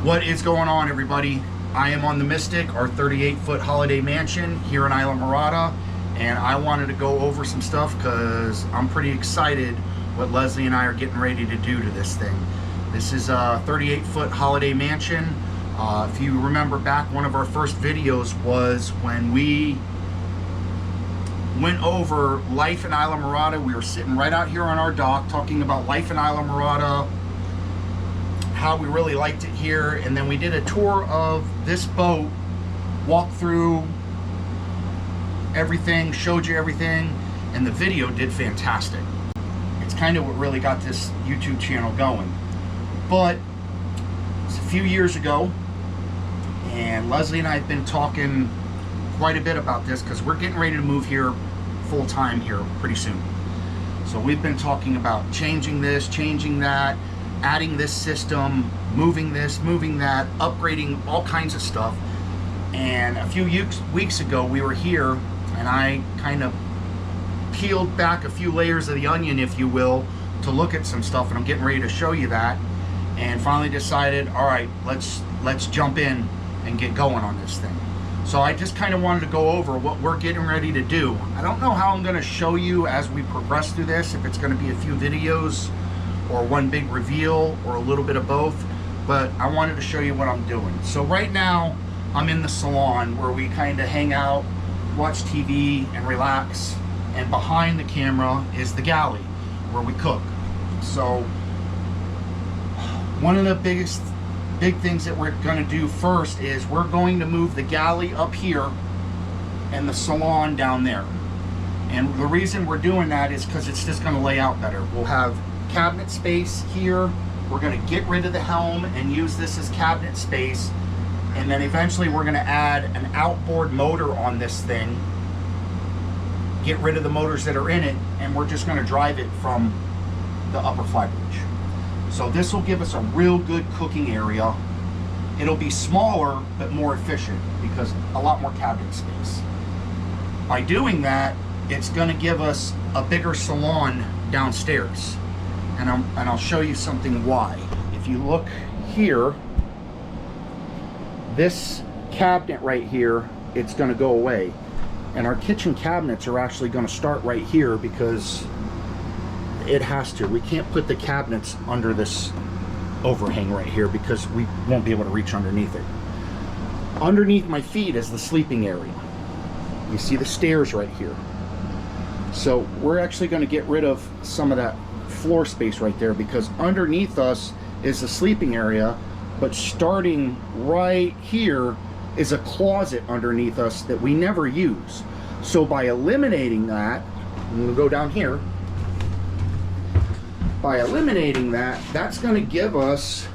What is going on, everybody? I am on the Mystic, our 38-foot holiday mansion here in Islamorada, and I wanted to go over some stuff because I'm pretty excited what Leslie and I are getting ready to do to this thing. This is a 38-foot holiday mansion. If you remember back, one of our first videos was when we went over life in Islamorada. We were sitting right out here on our dock talking about life in Islamorada, how we really liked it here, and then we did a tour of this boat, walked through everything, showed you everything, and the video did fantastic. It's kind of what really got this YouTube channel going. But it's a few years ago, and Leslie and I have been talking quite a bit about this because we're getting ready to move here full time here pretty soon. So we've been talking about changing this, changing that, adding this system, moving this, moving that, upgrading all kinds of stuff. And a few weeks ago we were here and I kind of peeled back a few layers of the onion, if you will, to look at some stuff, and I'm getting ready to show you that, and finally decided, all right, let's jump in and get going on this thing. So I just kind of wanted to go over what we're getting ready to do. I don't know how I'm going to show you as we progress through this, if it's going to be a few videos or one big reveal or a little bit of both, but I wanted to show you what I'm doing. So right now I'm in the salon where we kind of hang out, watch TV and relax, and behind the camera is the galley where we cook. So one of the big things that we're going to do first is we're going to move the galley up here and the salon down there. And the reason we're doing that is because it's just going to lay out better. We'll have cabinet space here. We're going to get rid of the helm and use this as cabinet space, and then eventually we're going to add an outboard motor on this thing, get rid of the motors that are in it, and we're just going to drive it from the upper flybridge. So this will give us a real good cooking area. It'll be smaller but more efficient because a lot more cabinet space. By doing that, it's going to give us a bigger salon downstairs. And I'll show you something why. If you look here, this cabinet right here, it's going to go away. And our kitchen cabinets are actually going to start right here because it has to. We can't put the cabinets under this overhang right here because we won't be able to reach underneath it. Underneath my feet is the sleeping area. You see the stairs right here. So we're actually going to get rid of some of that floor space right there because underneath us is the sleeping area, but starting right here is a closet underneath us that we never use. So by eliminating that, I'm going to go down here. By eliminating that, that's going to give us,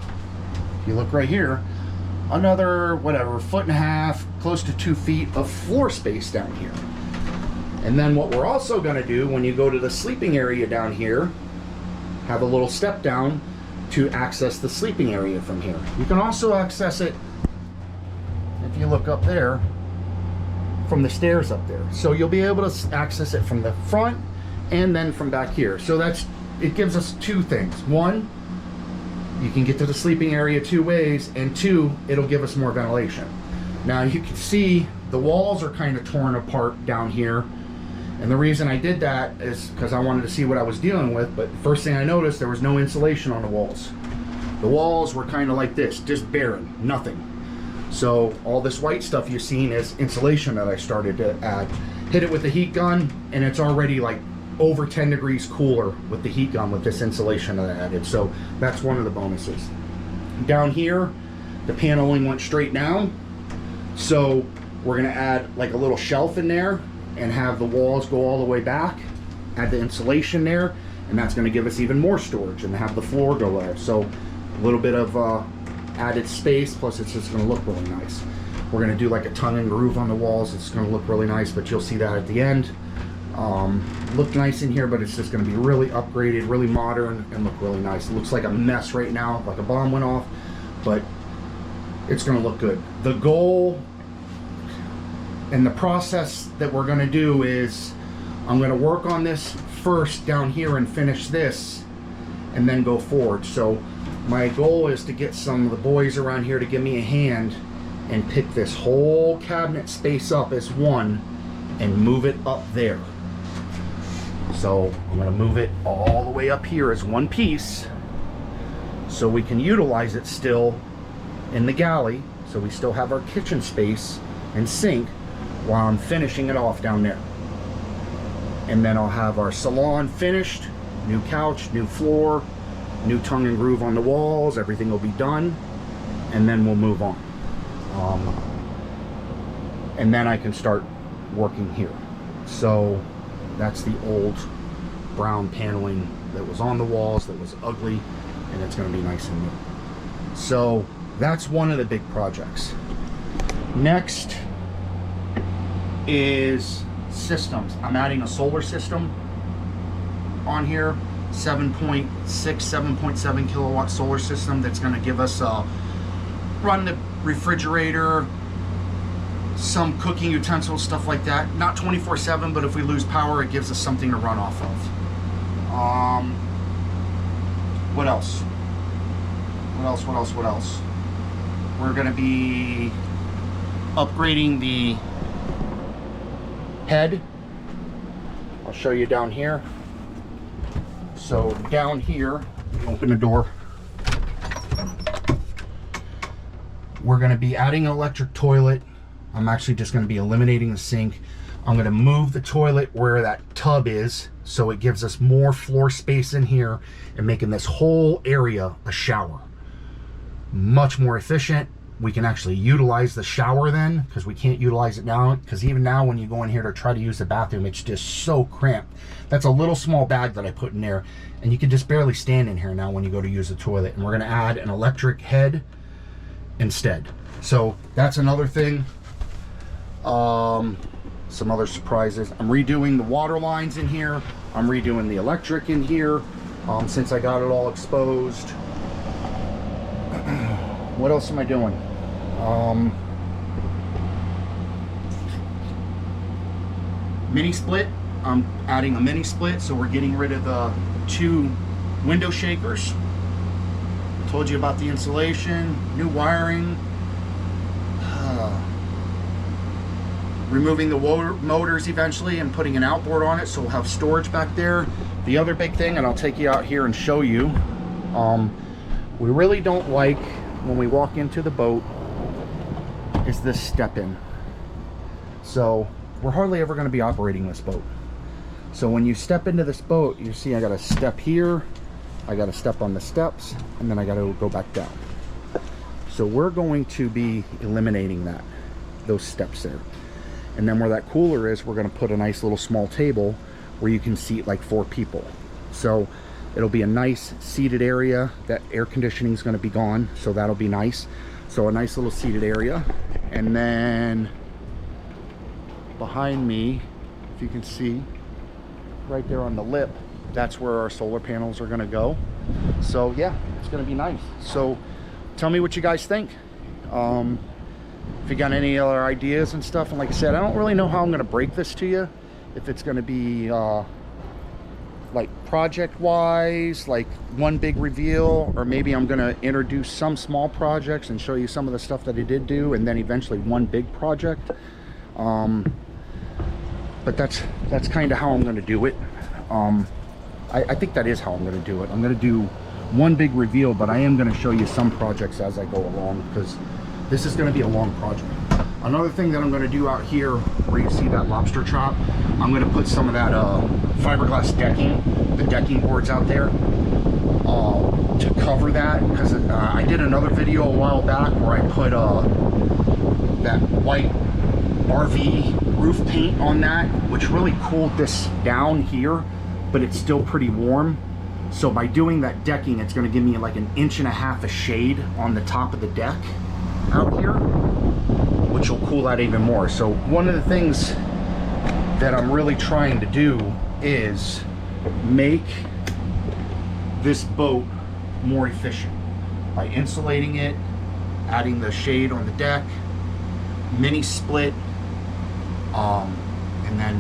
if you look right here, another whatever, 1.5 feet, close to 2 feet of floor space down here. And then what we're also going to do when you go to the sleeping area down here, have a little step down to access the sleeping area from here. You can also access it, if you look up there, from the stairs up there. So you'll be able to access it from the front and then from back here. So it gives us two things. One, you can get to the sleeping area two ways, and two, it'll give us more ventilation. Now you can see the walls are kind of torn apart down here. And the reason I did that is because I wanted to see what I was dealing with, but the first thing I noticed, there was no insulation on the walls. The walls were kind of like this, just barren, nothing. So all this white stuff you're seeing is insulation that I started to add. Hit it with the heat gun, and it's already like over 10 degrees cooler with the heat gun with this insulation that I added. So that's one of the bonuses. Down here, the paneling went straight down. So we're gonna add like a little shelf in there and have the walls go all the way back, add the insulation there, and that's going to give us even more storage, and have the floor go there. So a little bit of added space, plus it's just going to look really nice. We're going to do like a tongue and groove on the walls. It's going to look really nice, but you'll see that at the end. Look nice in here, but it's just going to be really upgraded, really modern, and look really nice. It looks like a mess right now, like a bomb went off, but it's going to look good. The goal and the process that we're going to do is I'm going to work on this first down here and finish this and then go forward. So my goal is to get some of the boys around here to give me a hand and pick this whole cabinet space up as one and move it up there. So I'm going to move it all the way up here as one piece so we can utilize it still in the galley, so we still have our kitchen space and sink while I'm finishing it off down there. And then I'll have our salon finished, new couch, new floor, new tongue and groove on the walls, everything will be done, and then we'll move on. And then I can start working here. So that's the old brown paneling that was on the walls that was ugly, and it's going to be nice and new. So that's one of the big projects. Next is systems. I'm adding a solar system on here, 7.6, 7.7 kilowatt solar system that's going to give us run the refrigerator, some cooking utensils, stuff like that. Not 24/7, but if we lose power, it gives us something to run off of. What else? What else? We're going to be upgrading the head. I'll show you down here. So down here, open the door. We're going to be adding an electric toilet. I'm actually just going to be eliminating the sink. I'm going to move the toilet where that tub is, so it gives us more floor space in here and making this whole area a shower. Much more efficient. We can actually utilize the shower then, because we can't utilize it now, because even now when you go in here to try to use the bathroom, it's just so cramped. That's a little small bag that I put in there, and you can just barely stand in here now when you go to use the toilet. And we're going to add an electric head instead. So that's another thing. Some other surprises. I'm redoing the water lines in here. I'm redoing the electric in here, since I got it all exposed. What else am I doing? Mini split. I'm adding a mini split, so we're getting rid of the 2 window shakers. Told you about the insulation, new wiring, removing the motors eventually and putting an outboard on it, so we'll have storage back there. The other big thing, and I'll take you out here and show you, we really don't like when we walk into the boat, is this step in. So we're hardly ever going to be operating this boat. So when you step into this boat, you see I got a step here, I got to step on the steps, and then I got to go back down. So we're going to be eliminating those steps there. And then where that cooler is, we're going to put a nice little small table where you can seat like 4 people. So it'll be a nice seated area. That air conditioning is going to be gone, so that'll be nice. So a nice little seated area. And then behind me, if you can see, right there on the lip, that's where our solar panels are going to go. So yeah, it's going to be nice. So tell me what you guys think. If you got any other ideas and stuff. And like I said, I don't really know how I'm going to break this to you. If it's going to be like project wise, like one big reveal, or maybe I'm going to introduce some small projects and show you some of the stuff that I did do, and then eventually one big project. But that's kind of how I'm going to do it. I think that is how I'm going to do it. I'm going to do one big reveal, but I am going to show you some projects as I go along, because this is going to be a long project. Another thing that I'm going to do out here, where you see that lobster chop, I'm going to put some of that fiberglass decking, the decking boards out there, to cover that, because I did another video a while back where I put that white RV roof paint on that, which really cooled this down here, but it's still pretty warm. So by doing that decking, it's going to give me like 1.5 inches of shade on the top of the deck out here, which will cool that even more. So one of the things that I'm really trying to do is make this boat more efficient by insulating it, adding the shade on the deck, mini split, and then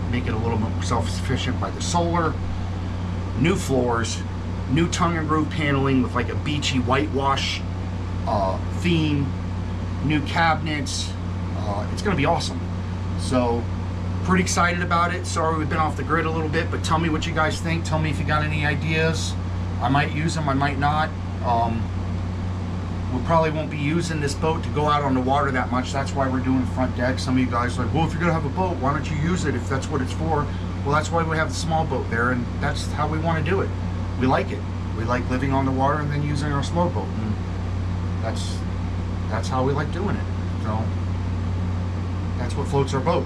make it a little more self-sufficient by the solar, new floors, new tongue and groove paneling with like a beachy whitewash theme, new cabinets. It's gonna be awesome. So pretty excited about it. Sorry we've been off the grid a little bit, but tell me what you guys think. Tell me if you got any ideas. I might use them, I might not. We probably won't be using this boat to go out on the water that much. That's why we're doing the front deck. Some of you guys are like, well, if you're gonna have a boat, why don't you use it if that's what it's for? Well, that's why we have the small boat there, and that's how we want to do it. We like it. We like living on the water and then using our small boat, and that's how we like doing it. So that's what floats our boat,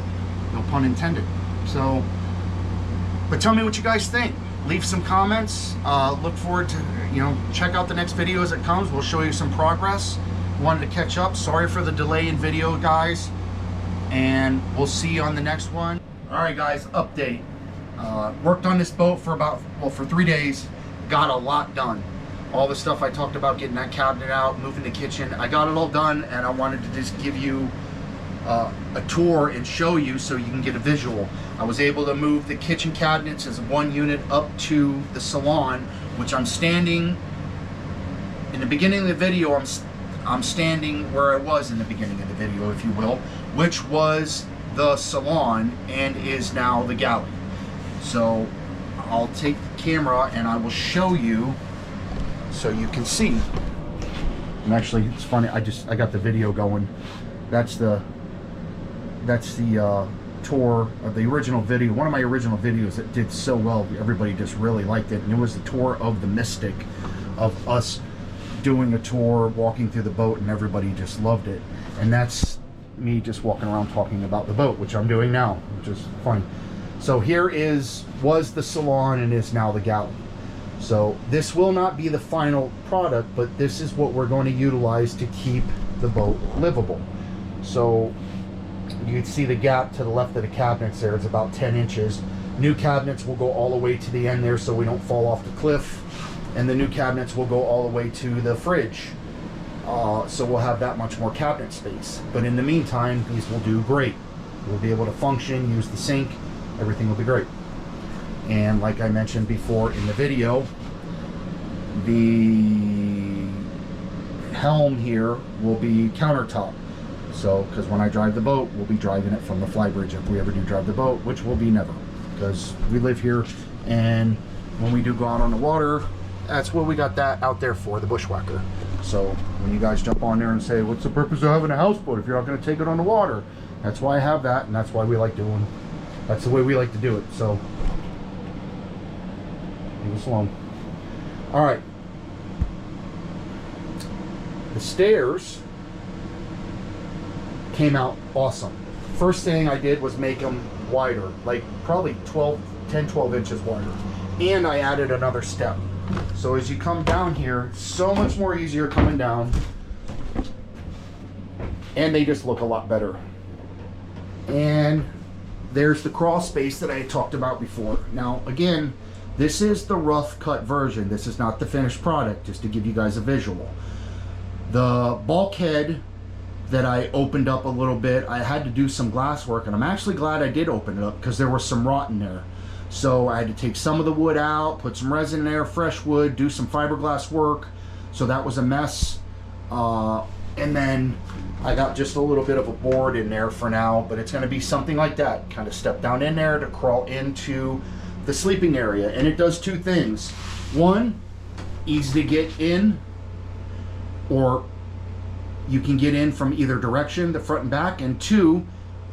no pun intended. So, but tell me what you guys think. Leave some comments. Look forward to, check out the next video as it comes. We'll show you some progress. Wanted to catch up. Sorry for the delay in video, guys, and we'll see you on the next one. All right, guys, update. Worked on this boat for for 3 days. Got a lot done. All the stuff I talked about, getting that cabinet out, moving the kitchen, I got it all done, and I wanted to just give you a tour and show you so you can get a visual. I was able to move the kitchen cabinets as one unit up to the salon, which I'm standing in the beginning of the video. I'm standing where I was in the beginning of the video, if you will, which was the salon and is now the galley. So I'll take the camera and I will show you so you can see. And actually, it's funny, I got the video going. That's the tour of the original video, one of my original videos that did so well. Everybody just really liked it, and it was the tour of the Mystic, of us doing a tour, walking through the boat, and everybody just loved it. And that's me just walking around talking about the boat, which I'm doing now, which is fun. So here was the salon and is now the galley. So this will not be the final product, but this is what we're going to utilize to keep the boat livable. So you can see the gap to the left of the cabinets there. It's about 10 inches. New cabinets will go all the way to the end there so we don't fall off the cliff. And the new cabinets will go all the way to the fridge. So we'll have that much more cabinet space. But in the meantime, these will do great. We'll be able to function, use the sink. Everything will be great. And like I mentioned before in the video, the helm here will be countertop. So, because when I drive the boat, we'll be driving it from the flybridge if we ever do drive the boat, which will be never, because we live here, and when we do go out on the water, that's what we got that out there for, the bushwhacker. So when you guys jump on there and say, what's the purpose of having a houseboat if you're not going to take it on the water? That's why I have that, and that's why we like doing, that's the way we like to do it. So leave us alone. All right, the stairs came out awesome. First thing I did was make them wider, like probably 10, 12 inches wider. And I added another step. So as you come down here, so much more easier coming down. And they just look a lot better. And there's the crawl space that I had talked about before. Now, again, this is the rough cut version. This is not the finished product, just to give you guys a visual. The bulkhead that I opened up a little bit, I had to do some glass work, and I'm actually glad I did open it up because there was some rot in there. So I had to take some of the wood out, put some resin in there, fresh wood, do some fiberglass work. So that was a mess. And then I got just a little bit of a board in there for now, but it's gonna be something like that. Kind of step down in there to crawl into the sleeping area. And it does two things. One, easy to get in, or you can get in from either direction, the front and back, and two,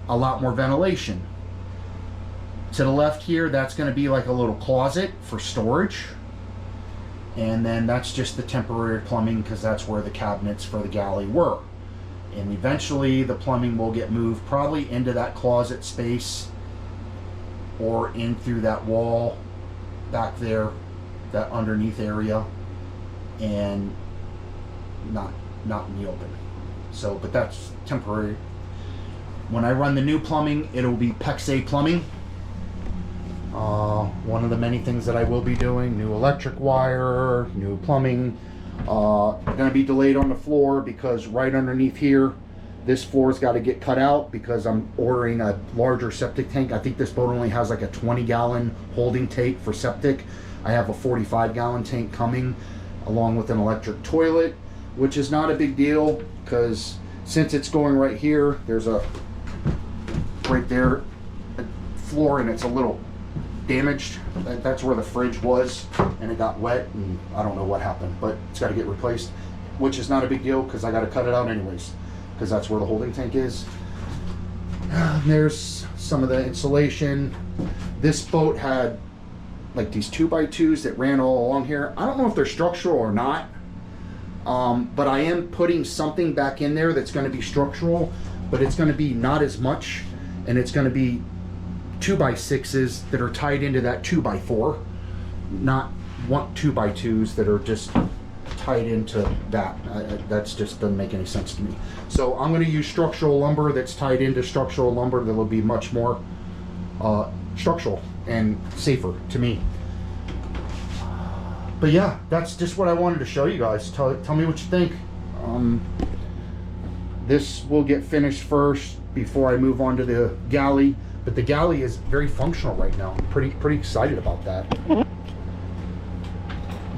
a lot more ventilation. To the left here, that's going to be like a little closet for storage. And then that's just the temporary plumbing because that's where the cabinets for the galley were. And eventually the plumbing will get moved probably into that closet space or in through that wall back there, that underneath area, and not in the open. So, but that's temporary. When I run the new plumbing, it'll be PEX-A plumbing. One of the many things that I will be doing, new electric wire, new plumbing. Going to be delayed on the floor because right underneath here, this floor's got to get cut out because I'm ordering a larger septic tank. I think this boat only has like a 20-gallon holding tank for septic. I have a 45-gallon tank coming along with an electric toilet, which is not a big deal because since it's going right here, there's a right there a floor and it's a little damaged. That's where the fridge was and it got wet and I don't know what happened, but it's got to get replaced, which is not a big deal because I got to cut it out anyways because that's where the holding tank is. There's some of the insulation. This boat had like these 2x2s that ran all along here. I don't know if they're structural or not, but I am putting something back in there that's going to be structural, but it's going to be not as much, and it's going to be 2x6s that are tied into that 2x4, not 2x2s that are just tied into that. That's just doesn't make any sense to me. So I'm going to use structural lumber that's tied into structural lumber that will be much more structural and safer to me. But yeah, that's just what I wanted to show you guys. Tell me what you think. This will get finished first before I move on to the galley. But the galley is very functional right now. I'm pretty excited about that.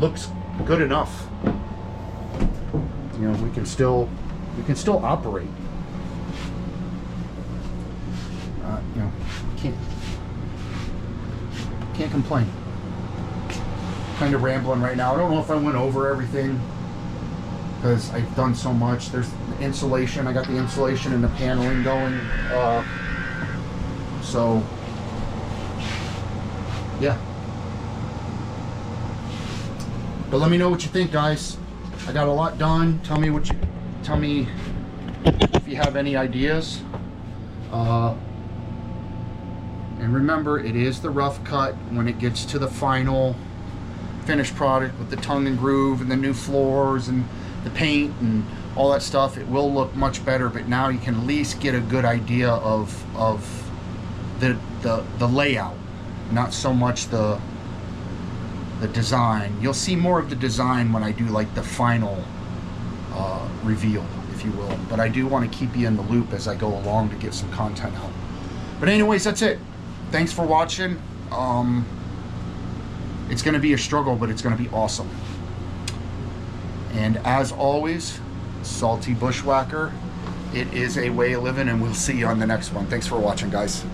Looks good enough. You know, we can still operate. You know, can't complain. Kind of rambling right now. I don't know if I went over everything because I've done so much. There's the insulation. I got the insulation and the paneling going. So yeah. But let me know what you think, guys. I got a lot done. Tell me if you have any ideas. And remember, it is the rough cut. When it gets to the final finished product with the tongue and groove and the new floors and the paint and all that stuff, it will look much better. But now you can at least get a good idea of the layout, not so much the design. You'll see more of the design when I do like the final reveal, if you will. But I do want to keep you in the loop as I go along to get some content out. But anyways, that's it. Thanks for watching. It's going to be a struggle, but it's going to be awesome. And as always, Salty Bushwhacker, it is a way of living, and we'll see you on the next one. Thanks for watching, guys.